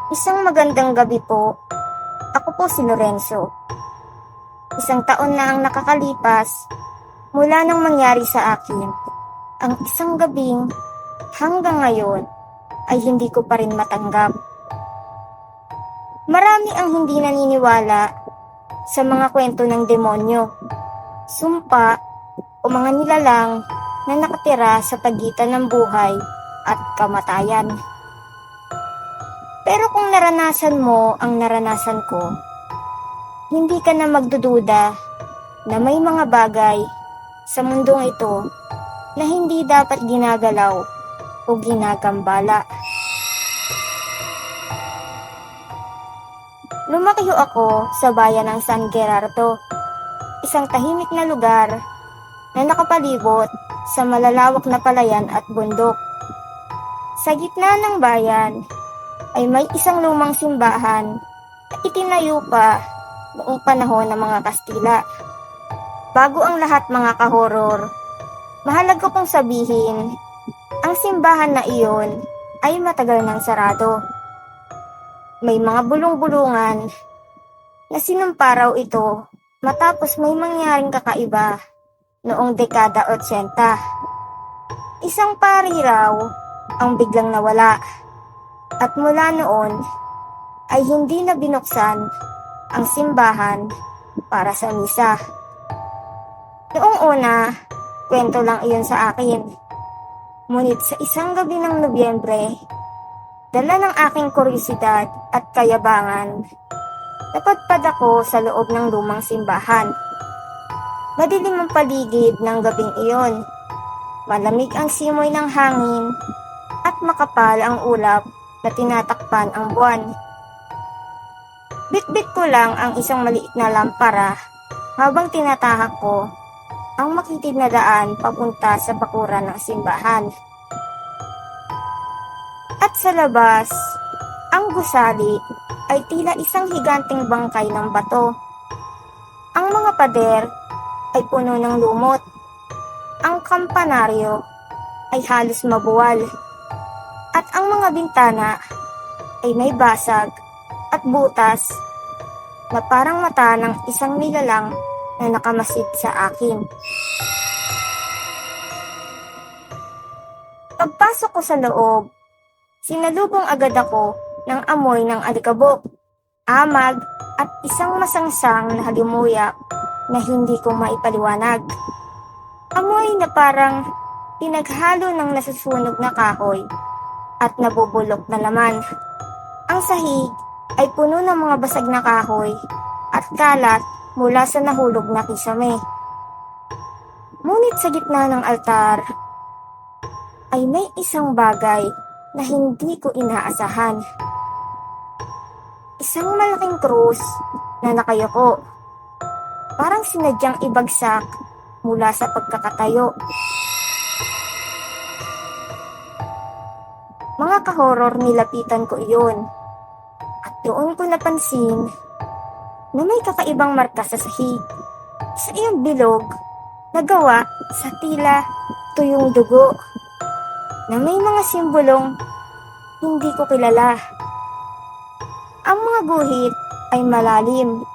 Isang magandang gabi po. Ako po si Lorenzo. Isang taon na ang nakakalipas mula nang mangyari sa akin ang isang gabing hanggang ngayon ay hindi ko pa rin matanggap. Marami ang hindi naniniwala sa mga kwento ng demonyo, sumpa o mga nilalang na nakatira sa pagitan ng buhay at kamatayan. Pero kung naranasan mo ang naranasan ko, hindi ka na magdududa na may mga bagay sa mundong ito na hindi dapat ginagalaw o ginagambala. Lumaki ako sa bayan ng San Gerardo, isang tahimik na lugar na nakapalibot sa malalawak na palayan at bundok. Sa gitna ng bayan ay may isang lumang simbahan na itinayo pa noong panahon ng mga Kastila. Bago ang lahat mga kahoror, mahalaga kong sabihin, ang simbahan na iyon ay matagal nang sarado. May mga bulong-bulungan na sinumpa raw ito matapos may mangyaring kakaiba noong dekada 80. Isang pari raw ang biglang nawala at mula noon ay hindi na binuksan ang simbahan para sa misa. Noong una, kwento lang iyon sa akin. Ngunit sa isang gabi ng Nobyembre, dala ng aking kuryosidad at kayabangan, napadpad ako sa loob ng lumang simbahan. Madilim ang paligid ng gabing iyon. Malamig ang simoy ng hangin at makapal ang ulap na tinatakpan ang buwan. Bitbit ko lang ang isang maliit na lampara habang tinatahak ko ang makitid na daan papunta sa bakuran ng simbahan. At sa labas, ang gusali ay tila isang higanting bangkay ng bato. Ang mga pader ay puno ng lumot. Ang kampanaryo ay halos mabuwal. At ang mga bintana ay may basag at butas na parang mata ng isang nilalang na nakamasid sa akin. Pagpasok ko sa loob, sinalubong agad ako ng amoy ng alikabok, amag at isang masangsang na halimuyak na hindi ko maipaliwanag. Amoy na parang pinaghalo ng nasusunog na kahoy at nabubulok na laman. Ang sahig ay puno ng mga basag na kahoy at kalat mula sa nahulog na kisame. Ngunit sa gitna ng altar ay may isang bagay na hindi ko inaasahan. Isang malaking krus na nakayuko, parang sinadyang ibagsak mula sa pagkakatayo. Mga kahoror, nilapitan ko iyon at doon ko napansin na may kakaibang marka sa sahig. Sa iyong bilog na gawa sa tila tuyong dugo na may mga simbolong hindi ko kilala. Ang mga guhit ay malalim,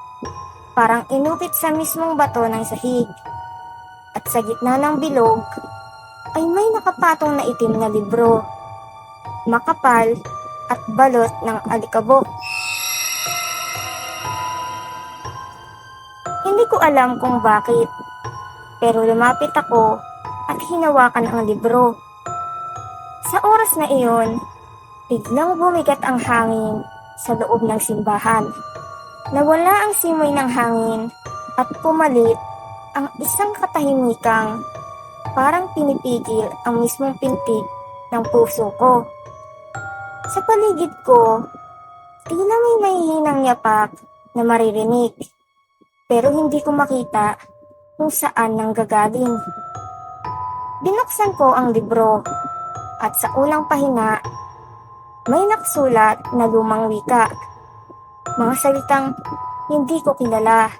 parang inukit sa mismong bato ng sahig. At sa gitna ng bilog ay may nakapatong na itim na libro, makapal at balot ng alikabok. Hindi ko alam kung bakit, pero lumapit ako at hinawakan ang libro. Sa oras na iyon, biglang bumigat ang hangin sa loob ng simbahan. Nawala ang simoy ng hangin at pumalit ang isang katahimikang parang pinipigil ang mismong pintig ng puso ko. Sa paligid ko, tila may mahihinang yapak na maririnig, pero hindi ko makita kung saan nanggagaling. Binuksan ko ang libro at sa unang pahina, may nakasulat na lumang wika. Mga salitang hindi ko kilala,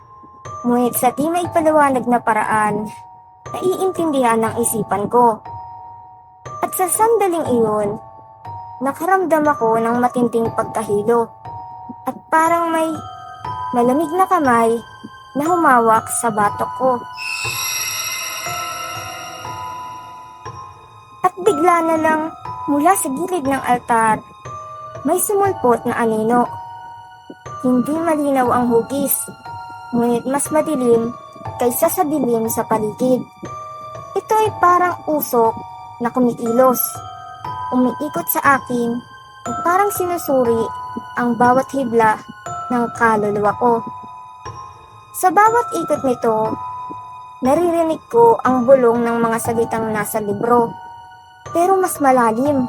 ngunit sa di maipaliwanag na paraan, naiintindihan ng isipan ko. At sa sandaling iyon, Nakaramdam ako ng matinding pagkahilo at parang may malamig na kamay na humawak sa batok ko. At bigla na lang mula sa gilid ng altar, may sumulpot na anino. Hindi malinaw ang hugis, ngunit mas madilim kaysa sa dilim sa paligid. Ito ay parang usok na kumikilos, umiikot sa akin at parang sinusuri ang bawat hibla ng kaluluwa ko. Sa bawat ikot nito, naririnig ko ang bulong ng mga salitang nasa libro, pero mas malalim,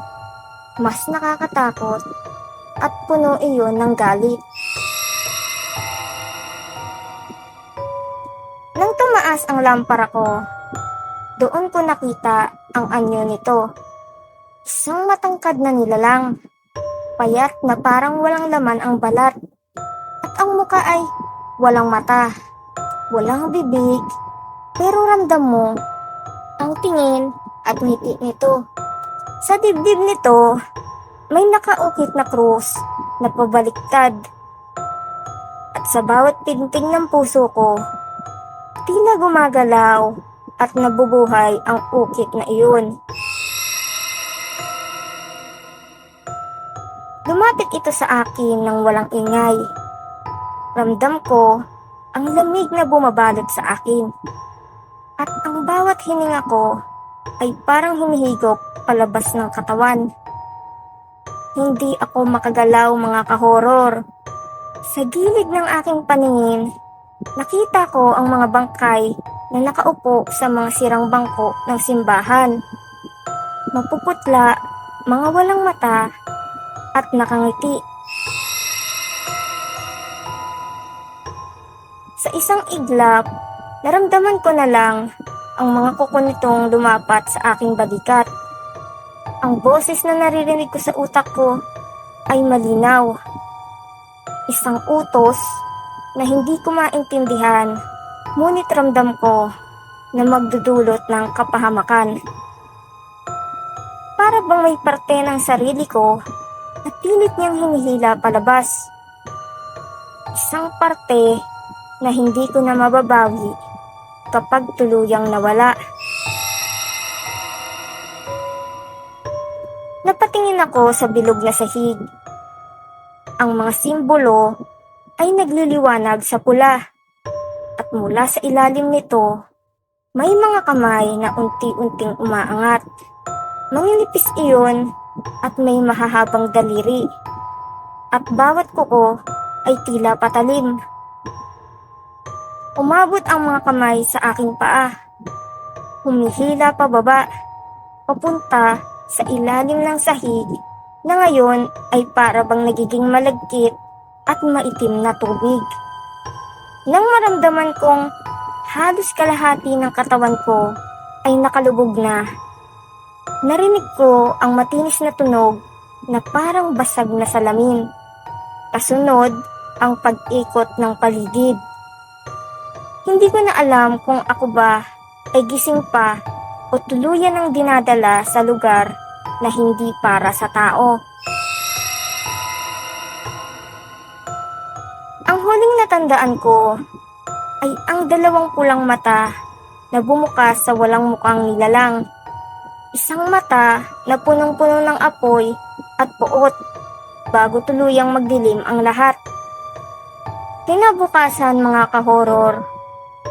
mas nakakatakot, at puno iyon ng galit. Nang tumaas ang lampara ko, doon ko nakita ang anyo nito. Isang matangkad na nilalang, payat na parang walang laman ang balat, at ang muka ay walang mata, walang bibig, pero ramdam mo ang tingin at ngiti nito. Sa dibdib nito, may nakaukit na krus na pabaliktad. At sa bawat pinting ng puso ko, tila gumagalaw at nabubuhay ang ukit na iyon. Lumapit ito sa akin ng walang ingay. Ramdam ko ang lamig na bumabalot sa akin. At ang bawat hininga ko ay parang humihigop palabas ng katawan. Hindi ako makagalaw, mga kahoror. Sa gilid ng aking paningin, nakita ko ang mga bangkay na nakaupo sa mga sirang bangko ng simbahan. Mapuputla, mga walang mata, at nakangiti. Sa isang iglap, naramdaman ko na lang ang mga kuko nitong lumapat sa aking balikat. Ang boses na naririnig ko sa utak ko ay malinaw. Isang utos na hindi ko maintindihan, ngunit ramdam ko na magdudulot ng kapahamakan. Para bang may parte ng sarili ko na pilit niyang hinihila palabas. Isang parte na hindi ko na mababawi kapag tuluyang nawala. Napatingin ako sa bilog na sahig. Ang mga simbolo ay nagliliwanag sa pula, at mula sa ilalim nito, may mga kamay na unti-unting umaangat. Manginipis iyon at may mahahabang daliri, at bawat kuko ay tila patalim. Umabot ang mga kamay sa aking paa, humihila pababa, papunta sa ilalim ng sahig na ngayon ay para bang nagiging malagkit at maitim na tubig. Nang maramdaman kong halos kalahati ng katawan ko ay nakalubog na, narinig ko ang matinis na tunog na parang basag na salamin. Kasunod ang pag-ikot ng paligid. Hindi ko na alam kung ako ba ay gising pa o tuluyan ang dinadala sa lugar na hindi para sa tao. Ang huling natandaan ko ay ang dalawang pulang mata na bumukas sa walang mukhang nilalang. Isang mata na punong-puno ng apoy at puot bago tuluyang magdilim ang lahat. Kinabukasan, mga kahoror,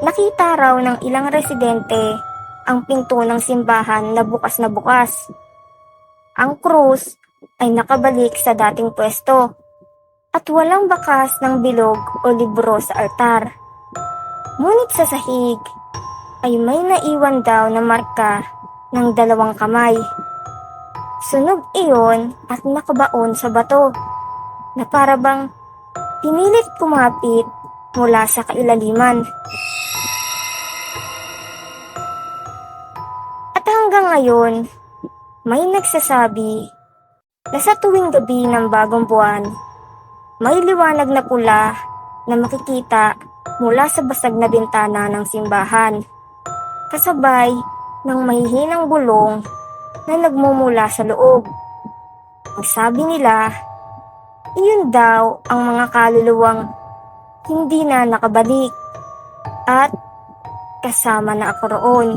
nakita raw ng ilang residente ang pinto ng simbahan na bukas na bukas. Ang krus ay nakabalik sa dating pwesto at walang bakas ng bilog o libro sa altar. Ngunit sa sahig ay may naiwan daw na marka ng dalawang kamay. Sunog iyon at nakabaon sa bato na parabang pinilit kumapit mula sa kailaliman. At hanggang ngayon, may nagsasabi na sa tuwing gabi ng bagong buwan, may liwanag na pula na makikita mula sa basag na bintana ng simbahan, kasabay ng mahihinang bulong na nagmumula sa loob. Ang sabi nila, iyon daw ang mga kaluluwang hindi na nakabalik at kasama na ako roon.